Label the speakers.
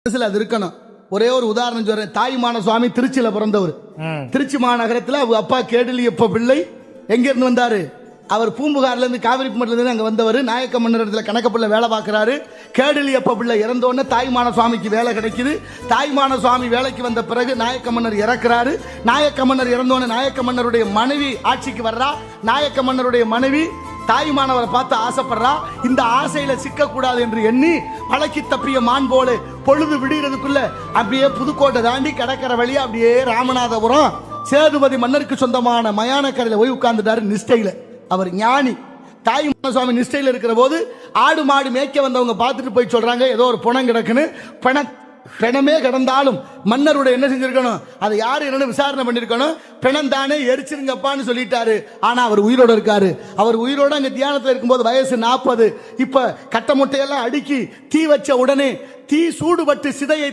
Speaker 1: அது இருக்கணும். ஒரே ஒரு உதாரணம் சொல்றேன். தாயுமான சுவாமி திருச்சியில பிறந்தவர். திருச்சி மாநகரத்தில் அப்பா கேடலியப்ப பிள்ளை எங்க இருந்து வந்தாரு? அவர் பூம்புகார்ல இருந்து காவிரி இருந்து அங்க வந்தவர். நாயக்க மன்னர் இடத்துல கணக்கப்புள்ள வேலை பார்க்கிறாரு. கேடலியப்ப பிள்ளை இறந்தோடனே தாய்மான சுவாமிக்கு வேலை கிடைக்குது. தாய்மான சுவாமி வேலைக்கு வந்த பிறகு நாயக்க மன்னர் இறக்குறாரு. நாயக்க மன்னர் இறந்தோடனே நாயக்க மன்னருடைய மனைவி ஆட்சிக்கு வர்றா. நாயக்க மன்னருடைய மனைவி தாயுமானவரை பார்த்து ஆசைப்படுறா. இந்த ஆசையில சிக்க கூடாது என்று எண்ணி பழக்கி தப்பிய மான் போல பொழுது விடுகிறதுக்குள்ள அப்படியே புதுக்கோட்டை தாண்டி கடற்கரை வழியா அப்படியே ராமநாதபுரம் சேதுபதி மன்னருக்கு சொந்தமான மயானக்கரையில போய் உட்கார்ந்துட்டாரு. நிஷ்டையில அவர் ஞானி. தாயுமான சுவாமி நிஷ்டையில இருக்கிற போது ஆடு மாடு மேய்க்க வந்தவங்க பார்த்துட்டு போய் சொல்றாங்க, ஏதோ ஒரு பணம் கிடக்குன்னு. பிணமே கிடந்தாலும் மன்னருடைய என்ன செஞ்சிருக்கணும், அதை யாரு என்னன்னு விசாரணை பண்ணிருக்கணும். பிணம் தானே எரிச்சிருங்கப்பான்னு சொல்லிட்டாரு. ஆனா அவர் உயிரோட இருக்காரு. அவர் உயிரோட அங்க தியானத்தில் இருக்கும்போது வயசு 40. இப்ப கட்ட முட்டையெல்லாம் அடுக்கி தீ வச்ச உடனே தீ சூடுபட்டு சிதையை